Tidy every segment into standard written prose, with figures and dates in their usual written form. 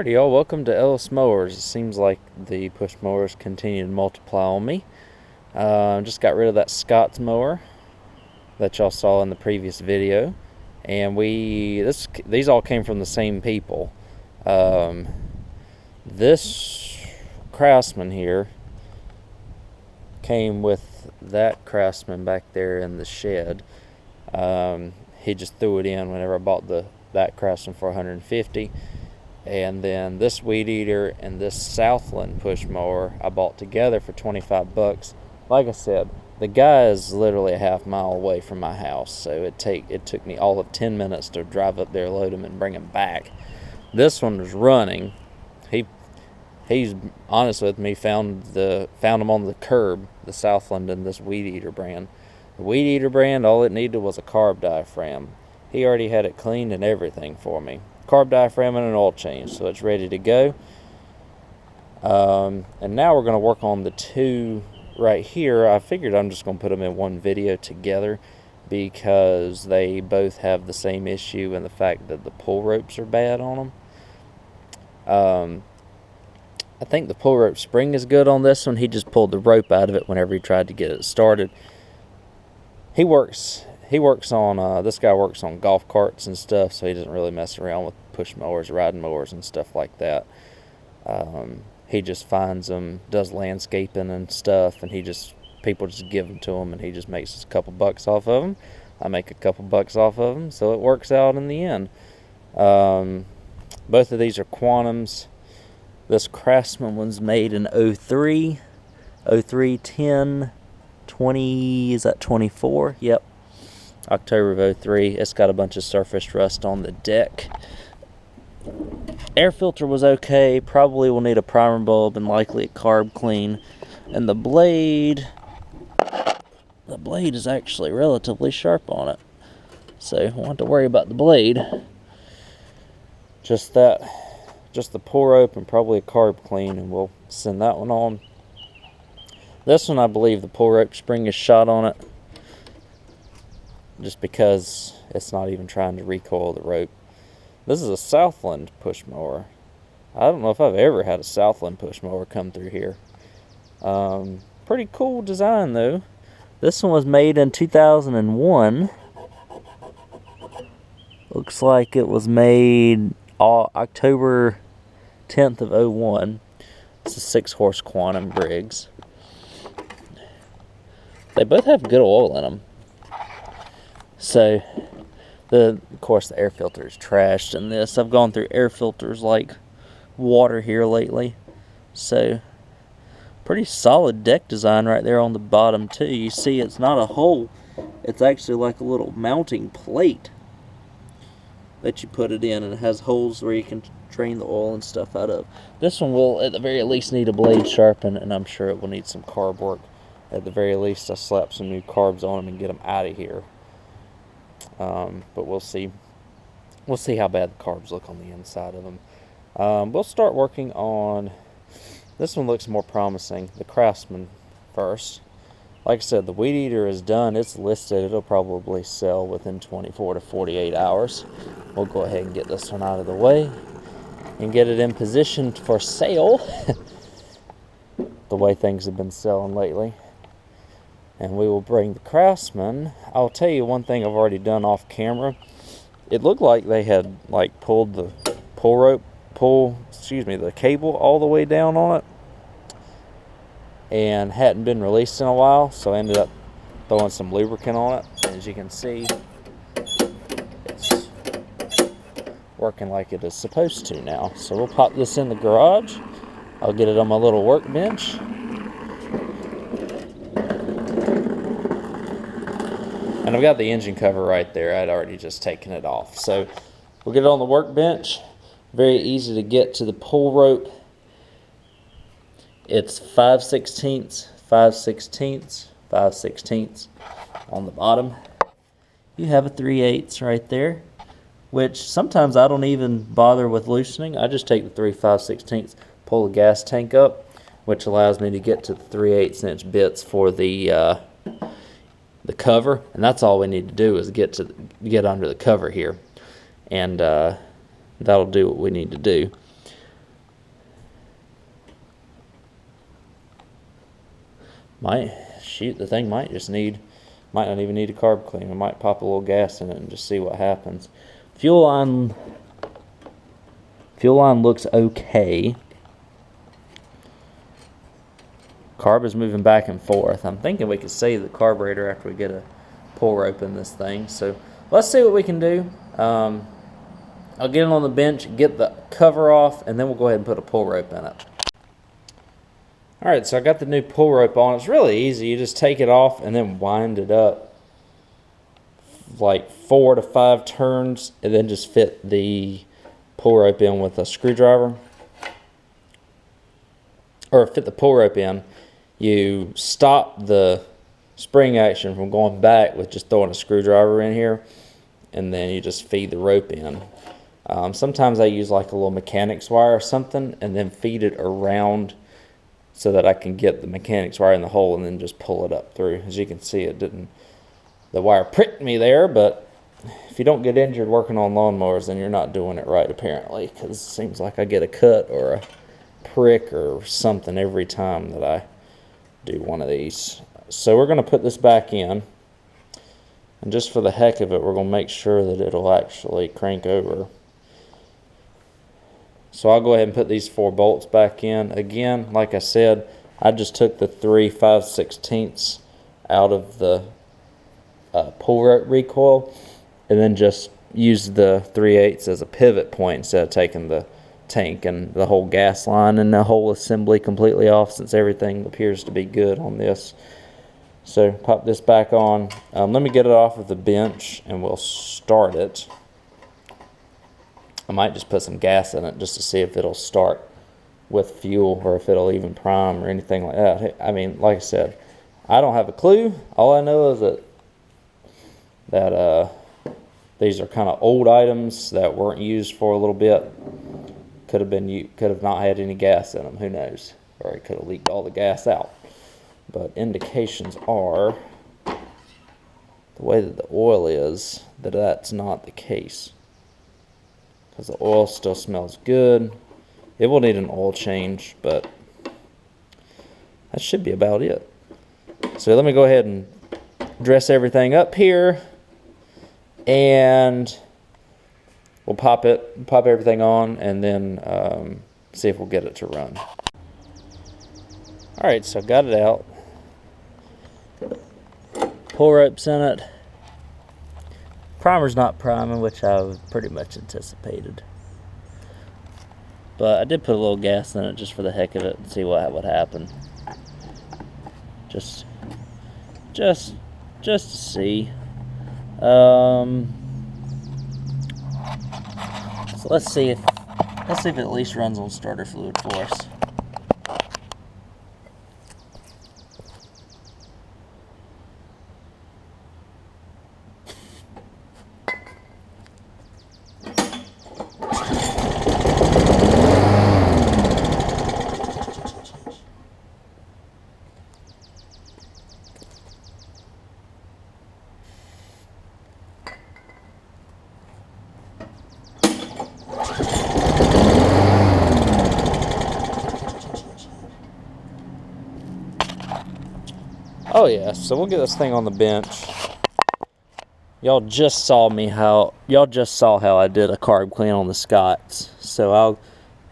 Alrighty, y'all, welcome to Ellis Mowers. It seems like the push mowers continue to multiply on me. Just got rid of that Scott's mower that y'all saw in the previous video, and these all came from the same people. This Craftsman here came with that Craftsman back there in the shed. He just threw it in whenever I bought that Craftsman for $150. And then this weed eater and this Southland push mower I bought together for 25 bucks. Like I said, the guy is literally a half-mile away from my house, so it took me all of 10 minutes to drive up there, load him, and bring him back. This one was running. He's honest with me, found him on the curb, the Southland and this weed eater brand. The weed eater brand, all it needed was a carb diaphragm. He already had it cleaned and everything for me. Carb diaphragm and an oil change, so it's ready to go. And now we're going to work on the two right here. I figured I'm just going to put them in one video together because they both have the same issue and the fact that the pull ropes are bad on them. I think the pull rope spring is good on this one. He just pulled the rope out of it whenever he tried to get it started. He works on, this guy works on golf carts and stuff, so he doesn't really mess around with push mowers, riding mowers, and stuff like that. He just finds them, does landscaping and stuff, and people just give them to him, and he just makes a couple bucks off of them. I make a couple bucks off of them, so it works out in the end. Both of these are Quantums. This Craftsman one's made in 03, 10, 20, is that 24? Yep. October of 03. It's got a bunch of surface rust on the deck. Air filter was okay. Probably will need a primer bulb and likely a carb clean. And the blade is actually relatively sharp on it, so I won't have to worry about the blade. Just the pull rope and probably a carb clean, and we'll send that one on. This one, I believe the pull rope spring is shot on it, just because it's not even trying to recoil the rope. This is a Southland push mower. I don't know if I've ever had a Southland push mower come through here. Pretty cool design though. This one was made in 2001. Looks like it was made October 10th of 01. It's a 6-horse Quantum Briggs. They both have good oil in them. So, of course, the air filter is trashed in this. I've gone through air filters like water here lately. So, pretty solid deck design right there on the bottom, too. You see, it's not a hole. It's actually like a little mounting plate that you put it in, and it has holes where you can drain the oil and stuff out of. This one will, at the very least, need a blade sharpen, and I'm sure it will need some carb work. At the very least, I'll slap some new carbs on them and get them out of here. But we'll see. We'll see how bad the carbs look on the inside of them. We'll start working on, this one looks more promising, the Craftsman first. Like I said, the weed eater is done. It's listed. It'll probably sell within 24 to 48 hours. We'll go ahead and get this one out of the way and get it in position for sale. The way things have been selling lately. And we will bring the Craftsman. I'll tell you one thing I've already done off camera. It looked like they had pulled the the cable all the way down on it and hadn't been released in a while, so I ended up throwing some lubricant on it. And as you can see, it's working like it is supposed to now. So we'll pop this in the garage. I'll get it on my little workbench. And I've got the engine cover right there. I'd already just taken it off. So we'll get it on the workbench. Very easy to get to the pull rope. It's 5/16, 5/16, 5/16 on the bottom. You have a 3/8 right there, which sometimes I don't even bother with loosening. I just take the 3 5/16, pull the gas tank up, which allows me to get to the 3/8 inch bits for the cover, and that's all we need to do is get under the cover here, and that'll do what we need to do. Shoot, the thing might not even need a carb clean. I might pop a little gas in it and just see what happens. Fuel line looks okay. Carb is moving back and forth. I'm thinking we could save the carburetor after we get a pull rope in this thing. So let's see what we can do. I'll get it on the bench, get the cover off, and then we'll go ahead and put a pull rope in it. Alright, so I got the new pull rope on. It's really easy. You just take it off and then wind it up like 4 to 5 turns, and then just fit the pull rope in with a screwdriver. Or fit the pull rope in. You stop the spring action from going back with just throwing a screwdriver in here, and then you just feed the rope in. Sometimes I use like a little mechanics wire or something and then feed it around so that I can get the mechanics wire in the hole and then just pull it up through. As you can see, the wire pricked me there, but if you don't get injured working on lawnmowers, then you're not doing it right apparently, because it seems like I get a cut or a prick or something every time that I do one of these. So we're going to put this back in, and just for the heck of it, we're going to make sure that it'll actually crank over. So I'll go ahead and put these 4 bolts back in. Again, like I said, I just took the 3 5/16 out of the pull rope recoil, and then just used the 3/8 as a pivot point instead of taking the tank and the whole gas line and the whole assembly completely off, since everything appears to be good on this. So pop this back on. Let me get it off of the bench and we'll start it. I might just put some gas in it just to see if it'll start with fuel or if it'll even prime or anything like that. I mean, like I said, I don't have a clue. All I know is that these are kind of old items that weren't used for a little bit. Could have not had any gas in them. Who knows? Or it could have leaked all the gas out. But indications are, the way that the oil is, that that's not the case. Because the oil still smells good. It will need an oil change, but that should be about it. So let me go ahead and dress everything up here, and we'll pop everything on, and then see if we'll get it to run. Alright, so I got it out. Pull ropes in it. Primer's not priming, which I pretty much anticipated. But I did put a little gas in it just for the heck of it and see what would happen. Just to see. So let's see if it at least runs on starter fluid for us. Oh yeah, so we'll get this thing on the bench. Y'all just saw how I did a carb clean on the Scots. So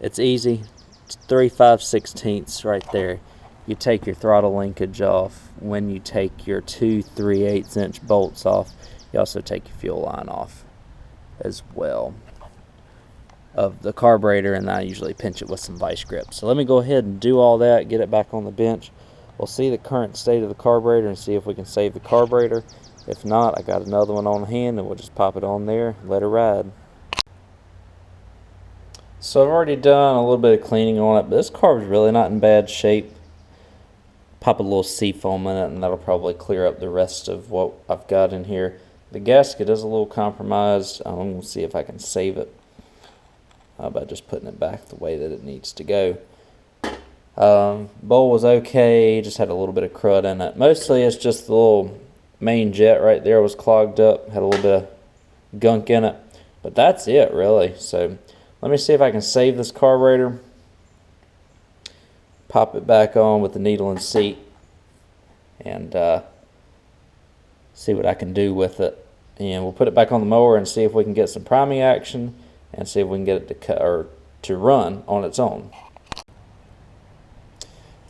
it's easy. It's 3 5/16 right there. You take your throttle linkage off. When you take your 2 3/8 inch bolts off, you also take your fuel line off as well of the carburetor, and I usually pinch it with some vice grip. So let me go ahead and do all that, get it back on the bench. We'll see the current state of the carburetor and see if we can save the carburetor. If not, I got another one on hand, and we'll just pop it on there and let it ride. So I've already done a little bit of cleaning on it, but this carb is really not in bad shape. Pop a little seafoam in it, and that'll probably clear up the rest of what I've got in here. The gasket is a little compromised. I'm going to see if I can save it by just putting it back the way that it needs to go. Bowl was okay, just had a little bit of crud in it. Mostly it's just the little main jet right there was clogged up, had a little bit of gunk in it, but that's it really. So let me see if I can save this carburetor, pop it back on with the needle and seat, and see what I can do with it. And we'll put it back on the mower and see if we can get some priming action and see if we can get it to cut or to run on its own.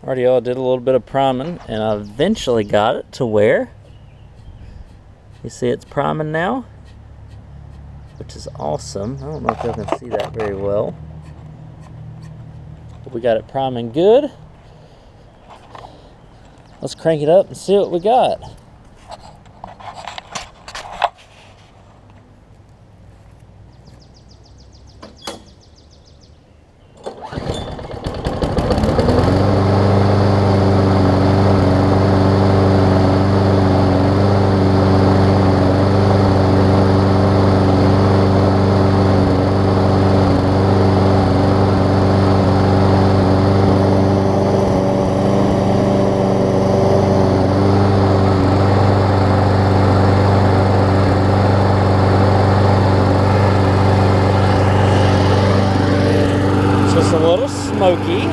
Alrighty, y'all, did a little bit of priming and I eventually got it to where you see it's priming now, which is awesome. I don't know if y'all can see that very well, but we got it priming good. Let's crank it up and see what we got. Just a little smoky.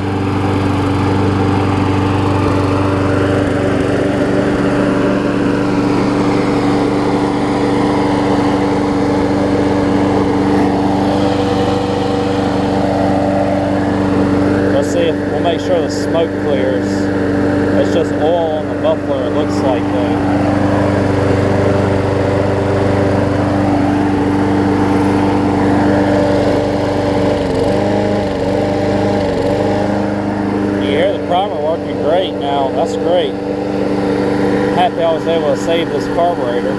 Let's see if we'll make sure the smoke clears. It's just oil on the muffler, it looks like though. Great now, that's great. Happy I was able to save this carburetor.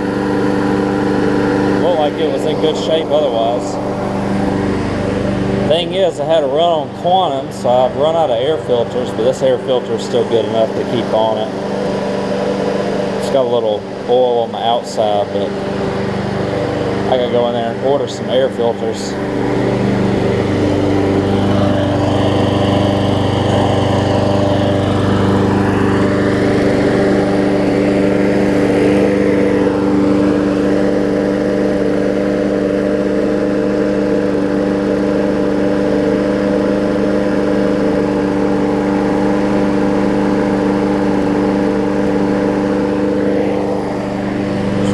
Looked like it was in good shape otherwise. Thing is, I had to run on Quantum, so I've run out of air filters, but this air filter is still good enough to keep on it. It's got a little oil on the outside, but I gotta go in there and order some air filters.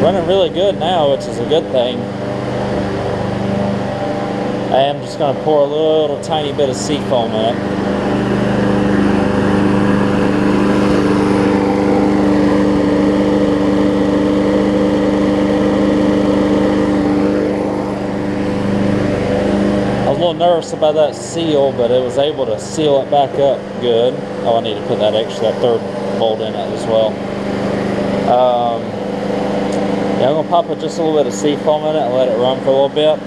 Running really good now, which is a good thing. I am just going to pour a little tiny bit of seafoam in it. I was a little nervous about that seal, but it was able to seal it back up good. Oh, I need to put that third bolt in it as well. Yeah, I'm going to pop just a little bit of seafoam in it and let it run for a little bit.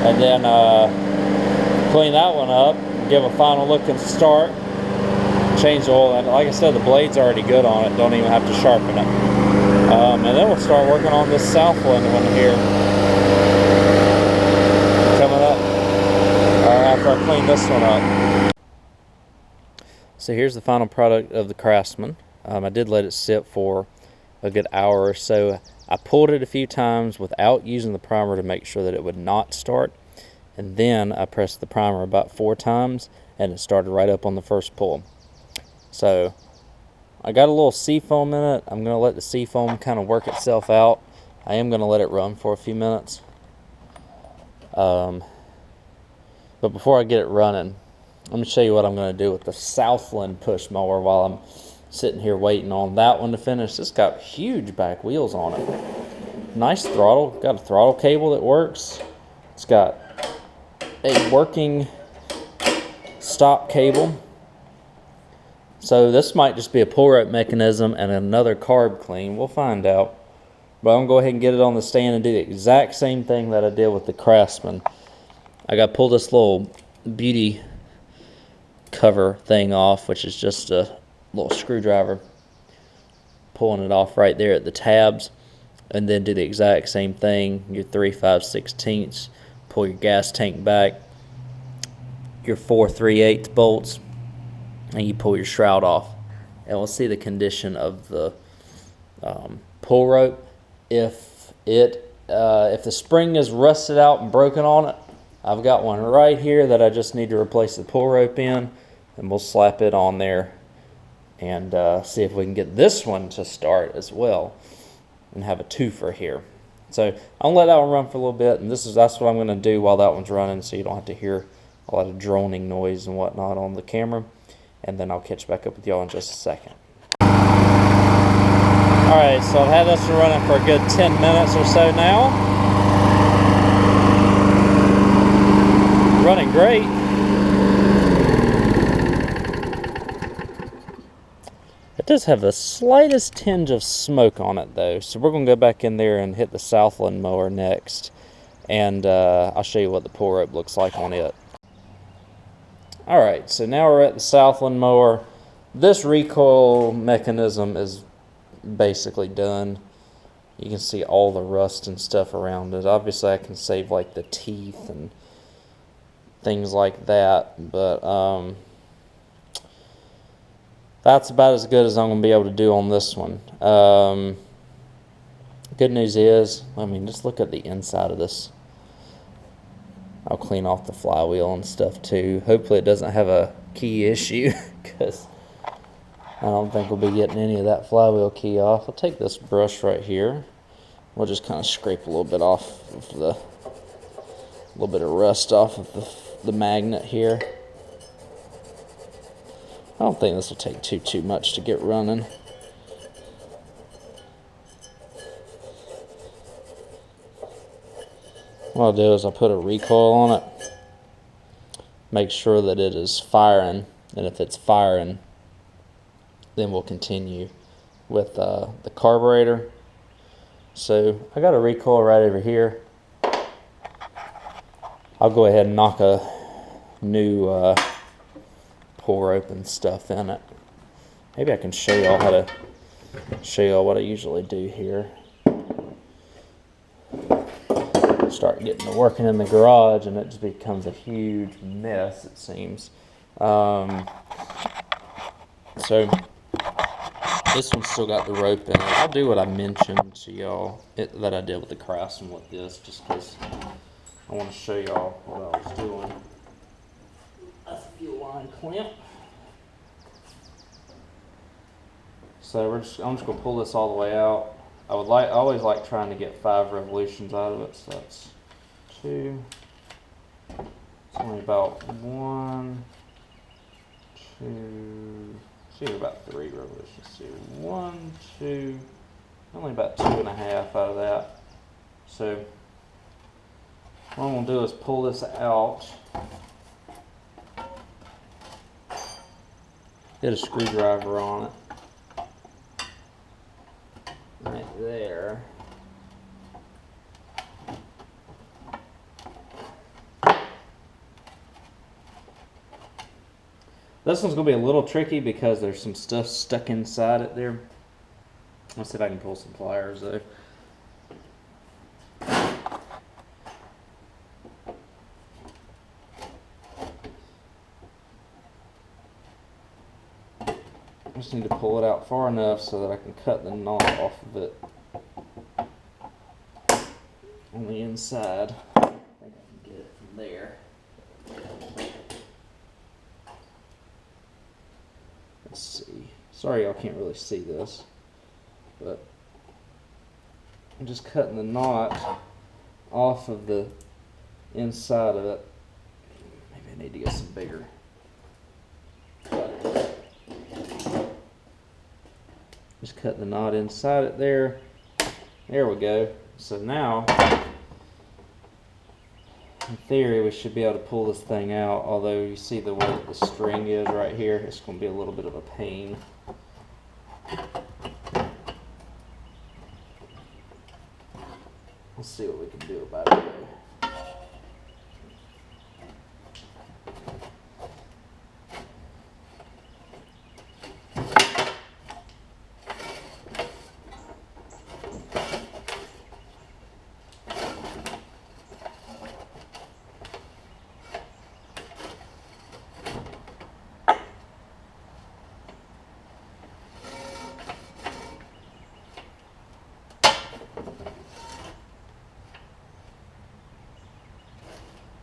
And then clean that one up, give a final look and start. Change the oil. And like I said, the blade's already good on it. Don't even have to sharpen it. And then we'll start working on this Southland one here. Coming up. After I clean this one up. So here's the final product of the Craftsman. I did let it sit for a good hour or so. I pulled it a few times without using the primer to make sure that it would not start, and then I pressed the primer about 4 times and it started right up on the first pull. So I got a little seafoam in it. I'm going to let the seafoam kind of work itself out. I am going to let it run for a few minutes, but before I get it running, let me show you what I'm going to do with the Southland push mower while I'm sitting here waiting on that one to finish. It's got huge back wheels on it. Nice throttle. Got a throttle cable that works. It's got a working stop cable. So this might just be a pull rope mechanism and another carb clean. We'll find out. But I'm going to go ahead and get it on the stand and do the exact same thing that I did with the Craftsman. I got to pull this little beauty cover thing off, which is just a little screwdriver, pulling it off right there at the tabs, and then do the exact same thing. Your 3 5/16, pull your gas tank back, your 4 3/8 bolts, and you pull your shroud off. And we'll see the condition of the pull rope. If the spring is rusted out and broken on it, I've got one right here that I just need to replace the pull rope in, and we'll slap it on there and see if we can get this one to start as well and have a twofer here. So I'll let that one run for a little bit, and that's what I'm going to do while that one's running, so you don't have to hear a lot of droning noise and whatnot on the camera. And then I'll catch back up with y'all in just a second. Alright, so I've had this one running for a good 10 minutes or so now. Running great. It does have the slightest tinge of smoke on it though, so we're going to go back in there and hit the Southland mower next, and I'll show you what the pull rope looks like on it. Alright, so now we're at the Southland mower. This recoil mechanism is basically done. You can see all the rust and stuff around it. Obviously I can save like the teeth and things like that, but that's about as good as I'm going to be able to do on this one. Good news is, I mean, just look at the inside of this. I'll clean off the flywheel and stuff too. Hopefully it doesn't have a key issue, because I don't think we'll be getting any of that flywheel key off. I'll take this brush right here. We'll just kind of scrape a little bit off of a little bit of rust off of the magnet here. I don't think this will take too much to get running. What I'll do is I'll put a recoil on it, make sure that it is firing, and if it's firing, then we'll continue with the carburetor. So I got a recoil right over here. I'll go ahead and knock a new pull rope and stuff in it. Maybe I can show y'all how to show y'all what I usually do here. Start getting to working in the garage and it just becomes a huge mess, it seems. So this one's still got the rope in it. I'll do what I mentioned to y'all that I did with the Craftsman with this, just because I want to show y'all what I was doing. That's a fuel line clamp. So I'm just going to pull this all the way out. I always like trying to get 5 revolutions out of it. So that's 2. It's only about 1, 2. See, about 3 revolutions. See, 1, 2. Only about 2.5 out of that. So what I'm going to do is pull this out. Get a screwdriver on it. Right there. This one's going to be a little tricky because there's some stuff stuck inside it there. Let's see if I can pull some pliers though. I just need to pull it out far enough so that I can cut the knot off of it on the inside. I think I can get it from there. Let's see. Sorry y'all can't really see this, but I'm just cutting the knot off of the inside of it. Maybe I need to get some bigger cutters. Just cut the knot inside it there. There we go. So now, in theory, we should be able to pull this thing out, although you see the way that the string is right here, it's going to be a little bit of a pain. Let's see what we can do about it.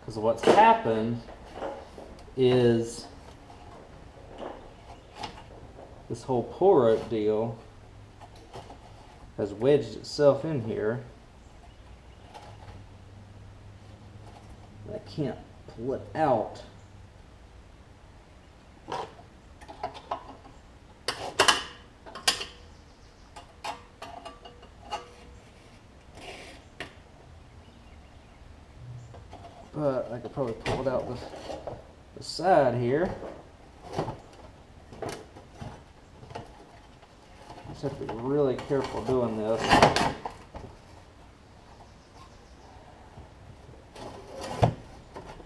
Because what's happened is the this whole pull rope deal has wedged itself in here. I can't pull it out. But I could probably pull it out the side here. Just have to be really careful doing this.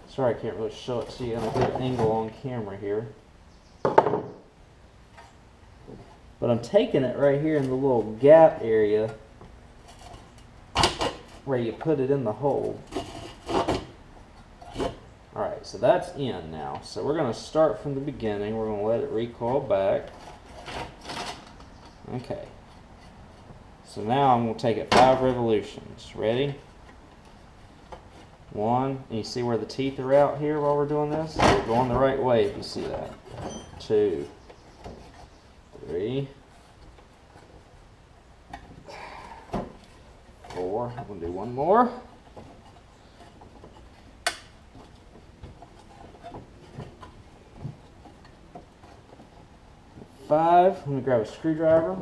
Sorry I can't really show it to you in a good angle on camera here. But I'm taking it right here in the little gap area where you put it in the hole. Alright, so that's in now. So we're going to start from the beginning. We're going to let it recoil back. Okay. So now I'm going to take it 5 revolutions. Ready? 1. And you see where the teeth are out here while we're doing this? We're going the right way if you see that. 2. 3. 4. I'm going to do one more. 5. I'm going to grab a screwdriver.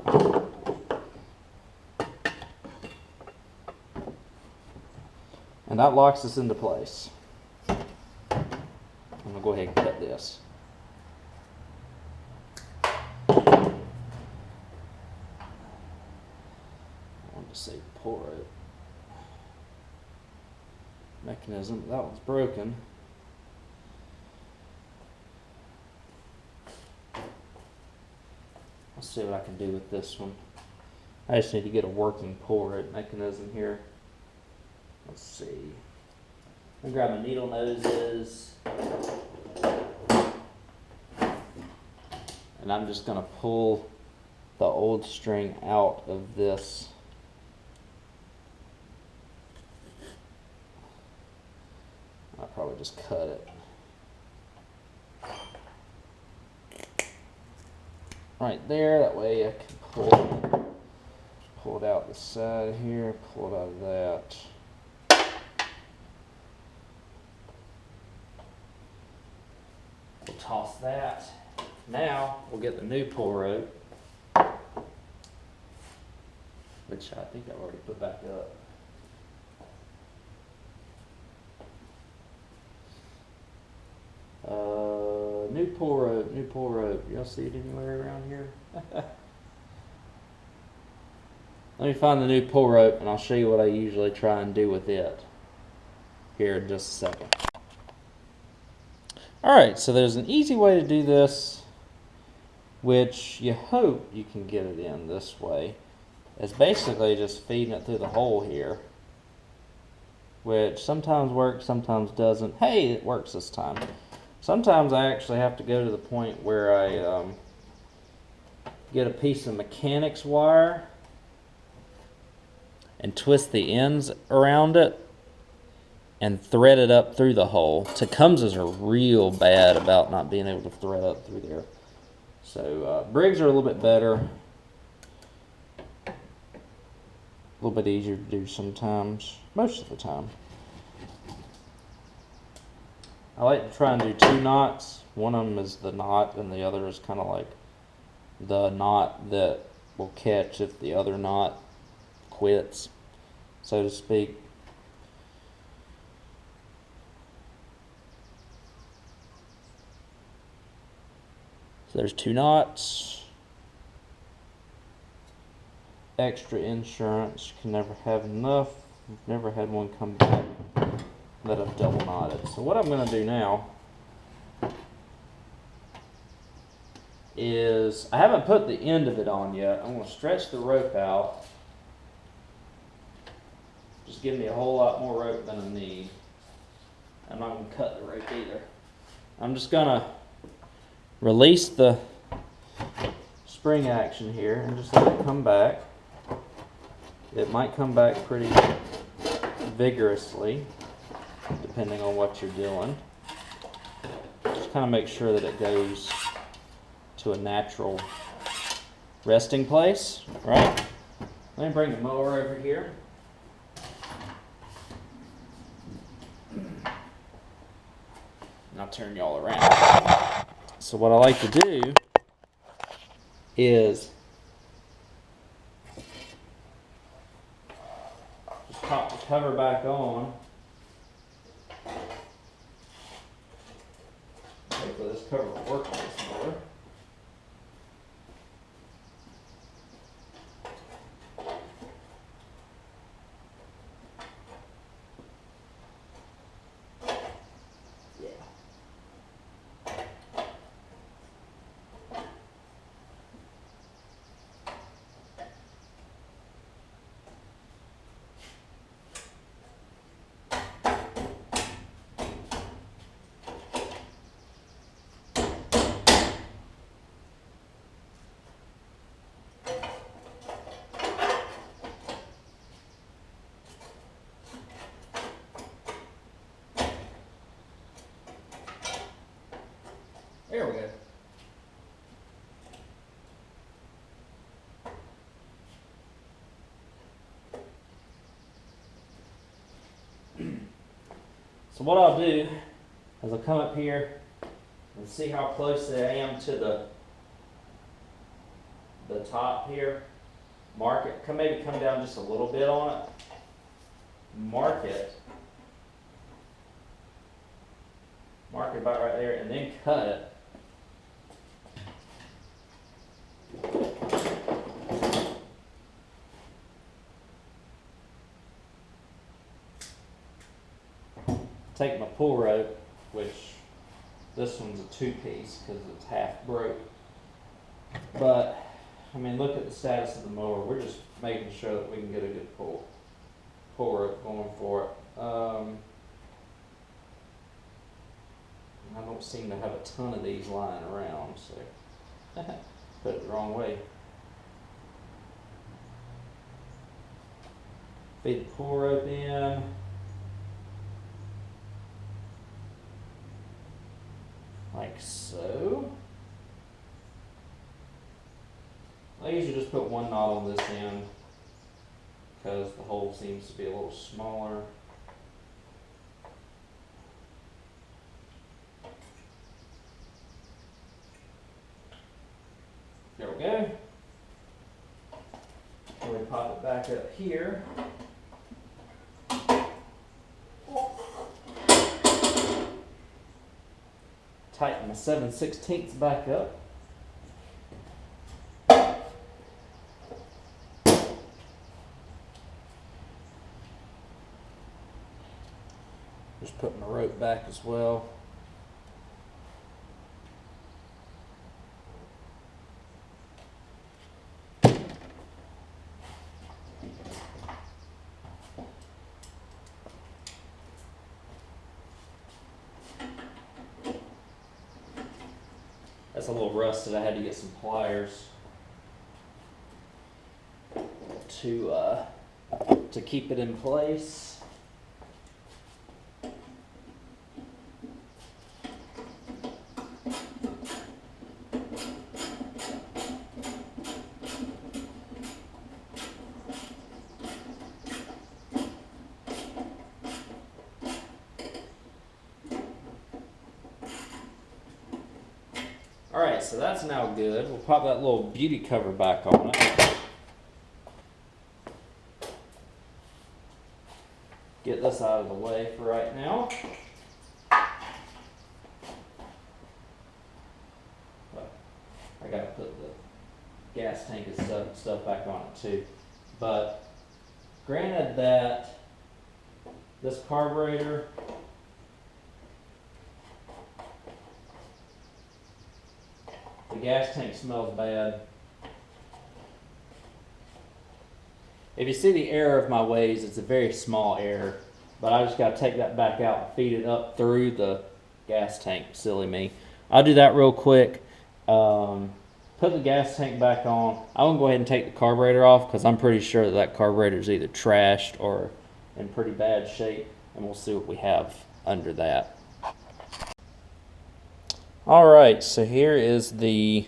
And that locks us into place. I'm going to go ahead and cut this. I wanted to say pull rope mechanism, but that one's broken. Let's see what I can do with this one. I just need to get a working pull rope mechanism here. Let's see. I'm gonna grab my needle noses. And I'm just gonna pull the old string out of this. I'll probably just cut it. Right there, that way I can pull it out the side here, pull it out of that. We'll toss that. Now we'll get the new pull rope, which I think I've already put back up. New pull rope. Y'all see it anywhere around here? Let me find the new pull rope and I'll show you what I usually try and do with it here in just a second. Alright, so there's an easy way to do this, which you hope you can get it in this way. It's basically just feeding it through the hole here, which sometimes works, sometimes doesn't. Hey, it works this time. Sometimes I actually have to go to the point where I get a piece of mechanics wire and twist the ends around it and thread it up through the hole. Tecumsehs are real bad about not being able to thread up through there. So Briggs are a little bit better. A little bit easier to do sometimes, most of the time. I like to try and do 2 knots. One of them is the knot and the other is kind of like the knot that will catch if the other knot quits, so to speak. So there's 2 knots. Extra insurance. You can never have enough. I've never had one come back that I've double knotted. So what I'm going to do now is, I haven't put the end of it on yet. I'm going to stretch the rope out. Just give me a whole lot more rope than I need. I'm not going to cut the rope either. I'm just going to release the spring action here and just let it come back. It might come back pretty vigorously, depending on what you're doing. Just kind of make sure that it goes to a natural resting place, right? Let me bring the mower over here. And I'll turn y'all around. So what I like to do is just pop the cover back on. Hopefully this cover will work on this mower. There we go. So what I'll do is I'll come up here and see how close I am to the top here. Mark it. Maybe come down just a little bit on it. Mark it. Mark it about right there, and then cut it. Take my pull rope, which this one's a 2-piece because it's half broke. But I mean, look at the status of the mower. We're just making sure that we can get a good pull rope going for it. I don't seem to have a ton of these lying around, so put it the wrong way. Feed the pull rope in. Like so. I usually just put one knot on this end because the hole seems to be a little smaller. There we go. And we pop it back up here. Tighten my 7/16 back up. Just putting my rope back as well. That's a little rusted. I had to get some pliers to keep it in place. Alright, so that's now good. We'll pop that little beauty cover back on it. Get this out of the way for right now. I gotta put the gas tank and stuff back on it too. But granted that this carburetor the gas tank smells bad. If you see the error of my ways, it's a very small error, but I just got to take that back out and feed it up through the gas tank. Silly me. I'll do that real quick. Put the gas tank back on. I'm going to go ahead and take the carburetor off because I'm pretty sure that carburetor is either trashed or in pretty bad shape, and we'll see what we have under that. Alright, so here is the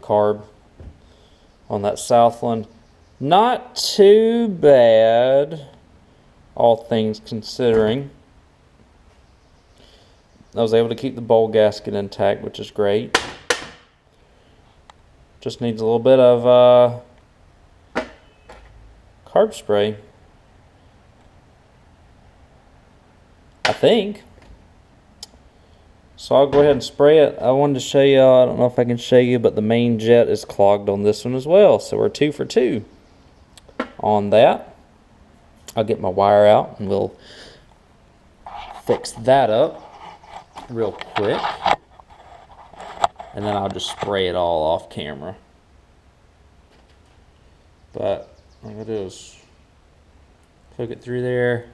carb. on that Southland. Not too bad, all things considering. I was able to keep the bowl gasket intact, which is great. Just needs a little bit of carb spray, I think. So I'll go ahead and spray it. I wanted to show you, I don't know if I can show you, but the main jet is clogged on this one as well. So we're 2 for 2 on that. I'll get my wire out and we'll fix that up real quick. And then I'll just spray it all off camera. But what I'm going to do is poke it through there.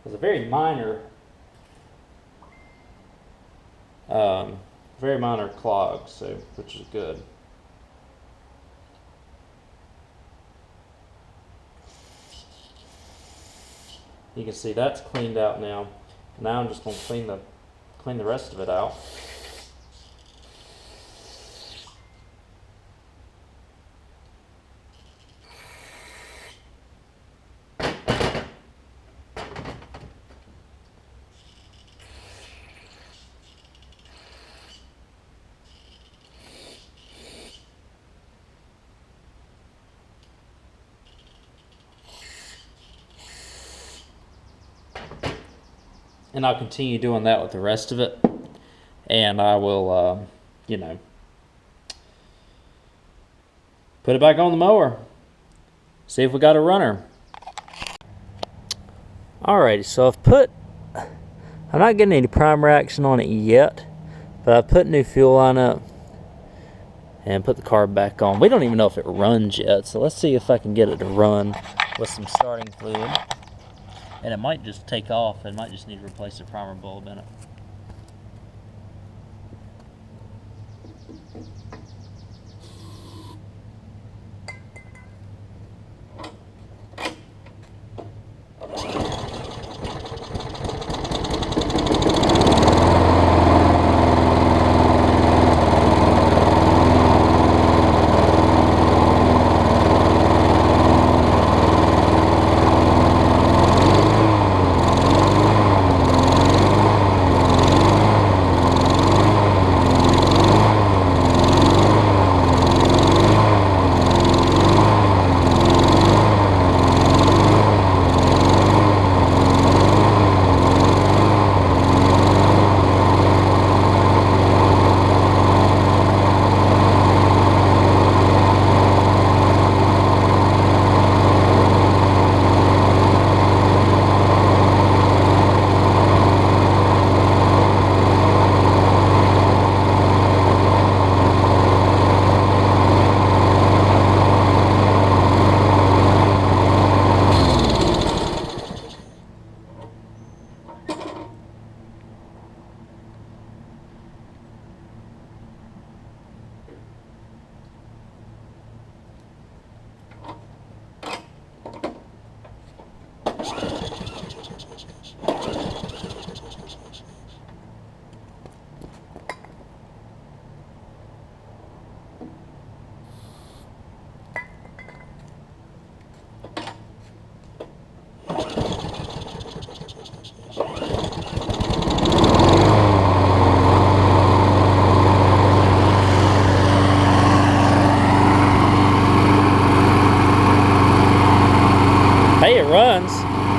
It's a very minor clog, so which is good. You can see that's cleaned out now. Now I'm just going to clean the rest of it out. And I'll continue doing that with the rest of it. And I will, you know, put it back on the mower. See if we got a runner. Alrighty, so I'm not getting any primer action on it yet, but I put new fuel line up and put the carb back on. We don't even know if it runs yet, so let's see if I can get it to run with some starting fluid. And it might just take off. It might just need to replace the primer bulb in it.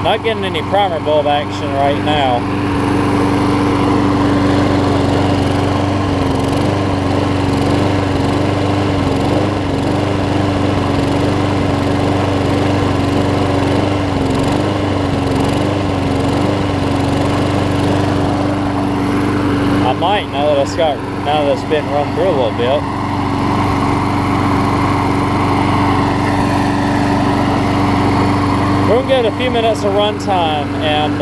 Not getting any primer bulb action right now. I might now that it's been run through a little bit. We're going to get a few minutes of run time and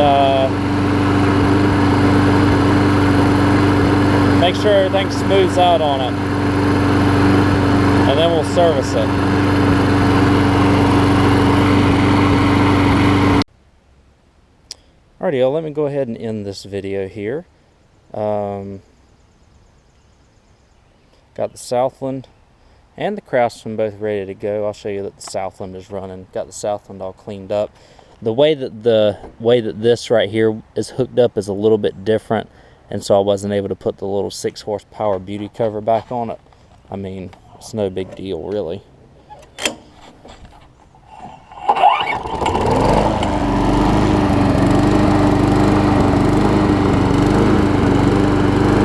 make sure everything smooths out on it. And then we'll service it. Alrighty, let me go ahead and end this video here. Got the Southland and the Craftsman both ready to go. I'll show you that the Southland is running. Got the Southland all cleaned up. The way that this right here is hooked up is a little bit different, and so I wasn't able to put the little 6 horsepower beauty cover back on it. I mean, it's no big deal really.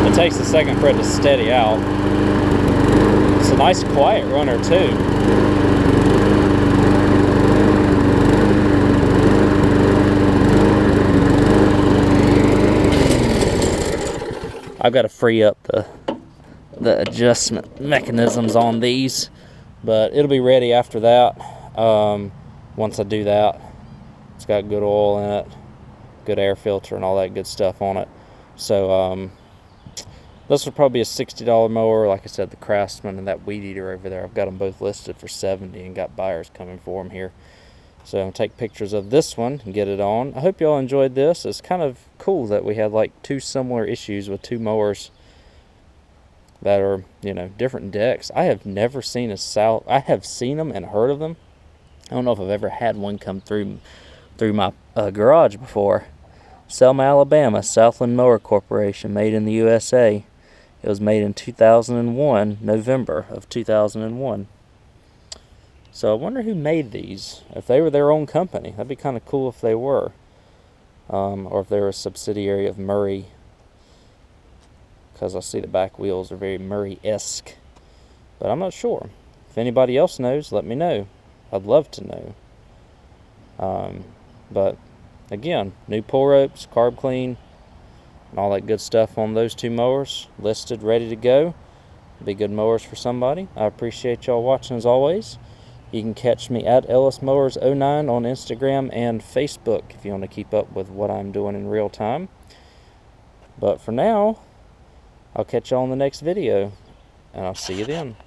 It takes a second for it to steady out. It's a nice quiet runner too. I've got to free up the adjustment mechanisms on these, but it'll be ready after that. Once I do that, it's got good oil in it, good air filter and all that good stuff on it. So this will probably be a $60 mower. Like I said, the Craftsman and that weed eater over there, I've got them both listed for $70 and got buyers coming for them here. So I'm going to take pictures of this one and get it on. I hope y'all enjoyed this. It's kind of cool that we had like 2 similar issues with 2 mowers that are, you know, different decks. I have never seen a I have seen them and heard of them. I don't know if I've ever had one come through my garage before. Selma, Alabama, Southland Mower Corporation, made in the USA. It was made in 2001, November of 2001. So I wonder who made these. If they were their own company, that'd be kind of cool if they were. Or if they were a subsidiary of Murray. Because I see the back wheels are very Murray-esque. But I'm not sure. If anybody else knows, let me know. I'd love to know. But again, new pull ropes, carb clean, and all that good stuff on those 2 mowers. Listed, ready to go. Be good mowers for somebody. I appreciate y'all watching as always. You can catch me at Ellis Mowers 09 on Instagram and Facebook if you want to keep up with what I'm doing in real time. But for now, I'll catch y'all in the next video, and I'll see you then.